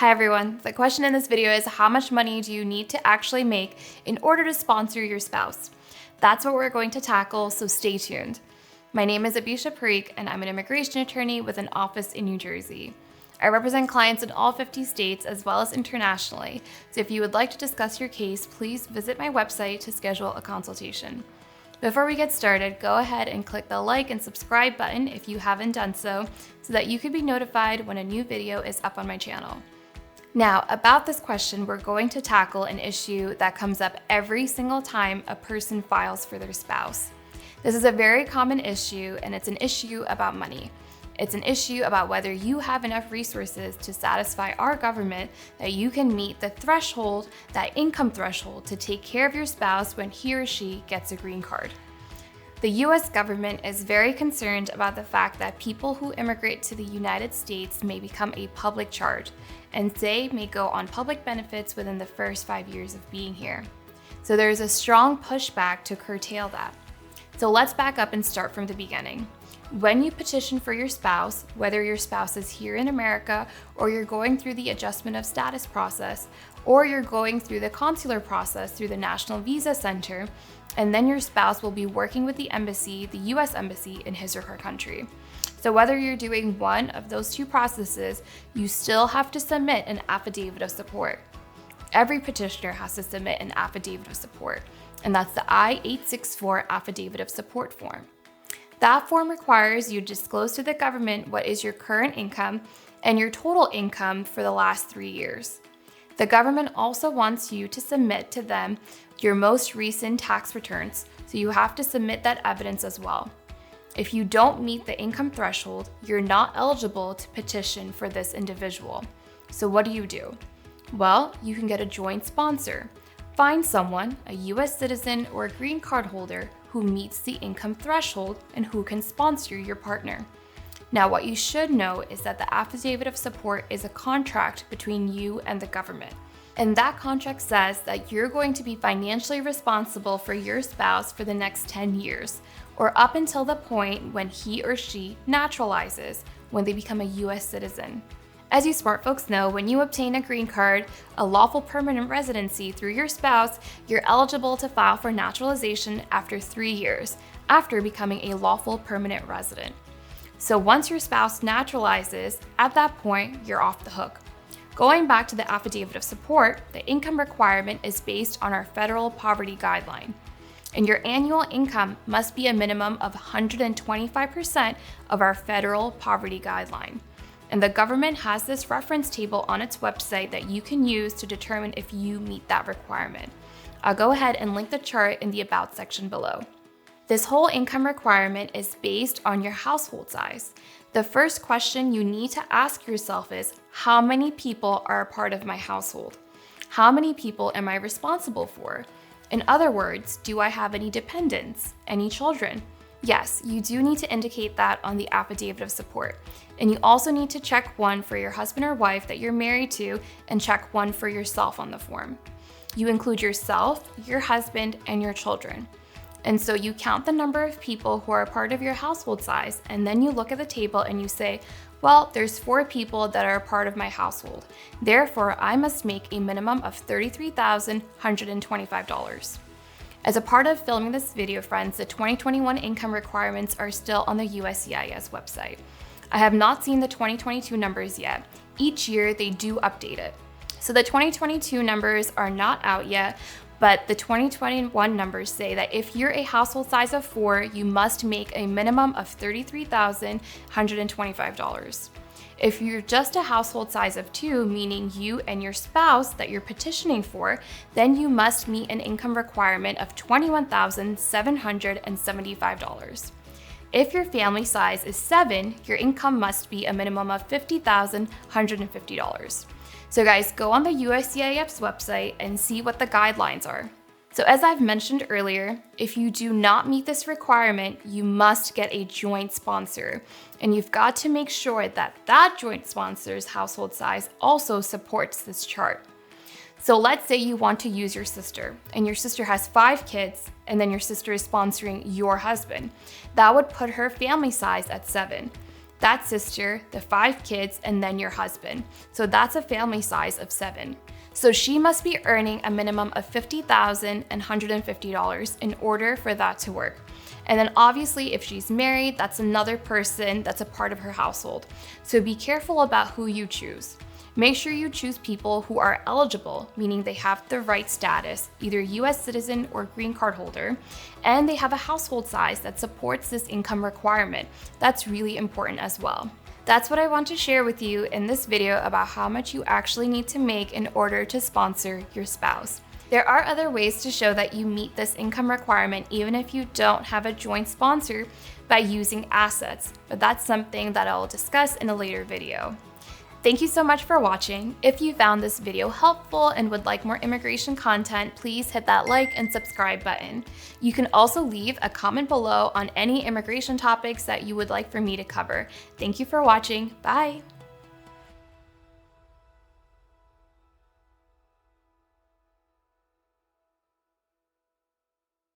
Hi everyone, the question in this video is how much money do you need to actually make in order to sponsor your spouse? That's what we're going to tackle, so stay tuned. My name is Abisha Parikh and I'm an immigration attorney with an office in New Jersey. I represent clients in all 50 states as well as internationally, so if you would like to discuss your case, please visit my website to schedule a consultation. Before we get started, go ahead and click the like and subscribe button if you haven't done so that you can be notified when a new video is up on my channel. Now, about this question, we're going to tackle an issue that comes up every single time a person files for their spouse. This is a very common issue, and it's an issue about money. It's an issue about whether you have enough resources to satisfy our government that you can meet the threshold, that income threshold, to take care of your spouse when he or she gets a green card. The US government is very concerned about the fact that people who immigrate to the United States may become a public charge, and they may go on public benefits within the first 5 years of being here. So there is a strong pushback to curtail that. So let's back up and start from the beginning. When you petition for your spouse, whether your spouse is here in America or you're going through the adjustment of status process, or you're going through the consular process through the National Visa Center, and then your spouse will be working with the embassy, the US Embassy in his or her country. So whether you're doing one of those two processes, you still have to submit an affidavit of support. Every petitioner has to submit an affidavit of support, and that's the I-864 Affidavit of Support form. That form requires you to disclose to the government what is your current income and your total income for the last 3 years. The government also wants you to submit to them your most recent tax returns, so you have to submit that evidence as well. If you don't meet the income threshold, you're not eligible to petition for this individual. So what do? Well, you can get a joint sponsor. Find someone, a US citizen or a green card holder, who meets the income threshold and who can sponsor your partner. Now, what you should know is that the affidavit of support is a contract between you and the government. And that contract says that you're going to be financially responsible for your spouse for the next 10 years, or up until the point when he or she naturalizes, when they become a US citizen. As you smart folks know, when you obtain a green card, a lawful permanent residency through your spouse, you're eligible to file for naturalization after 3 years, after becoming a lawful permanent resident. So once your spouse naturalizes, at that point, you're off the hook. Going back to the affidavit of support, the income requirement is based on our federal poverty guideline. And your annual income must be a minimum of 125% of our federal poverty guideline. And the government has this reference table on its website that you can use to determine if you meet that requirement. I'll go ahead and link the chart in the About section below. This whole income requirement is based on your household size. The first question you need to ask yourself is, how many people are a part of my household? How many people am I responsible for? In other words, do I have any dependents, any children? Yes, you do need to indicate that on the affidavit of support. And you also need to check one for your husband or wife that you're married to and check one for yourself on the form. You include yourself, your husband, and your children. And so you count the number of people who are a part of your household size, and then you look at the table and you say, well, there's 4 people that are a part of my household. Therefore, I must make a minimum of $33,125. As a part of filming this video, friends, the 2021 income requirements are still on the USCIS website. I have not seen the 2022 numbers yet. Each year, they do update it. So the 2022 numbers are not out yet, but the 2021 numbers say that if you're a household size of 4, you must make a minimum of $33,125. If you're just a household size of 2, meaning you and your spouse that you're petitioning for, then you must meet an income requirement of $21,775. If your family size is 7, your income must be a minimum of $50,150. So guys, go on the USCIS website and see what the guidelines are. So as I've mentioned earlier, if you do not meet this requirement, you must get a joint sponsor. And you've got to make sure that that joint sponsor's household size also supports this chart. So let's say you want to use your sister, and your sister has 5 kids, and then your sister is sponsoring your husband. That would put her family size at 7. that sister, the 5 kids, and then your husband. So that's a family size of 7. So she must be earning a minimum of $50,150 in order for that to work. And then obviously if she's married, that's another person that's a part of her household. So be careful about who you choose. Make sure you choose people who are eligible, meaning they have the right status, either US citizen or green card holder, and they have a household size that supports this income requirement. That's really important as well. That's what I want to share with you in this video about how much you actually need to make in order to sponsor your spouse. There are other ways to show that you meet this income requirement even if you don't have a joint sponsor by using assets, but that's something that I'll discuss in a later video. Thank you so much for watching. If you found this video helpful and would like more immigration content, please hit that like and subscribe button. You can also leave a comment below on any immigration topics that you would like for me to cover. Thank you for watching. Bye.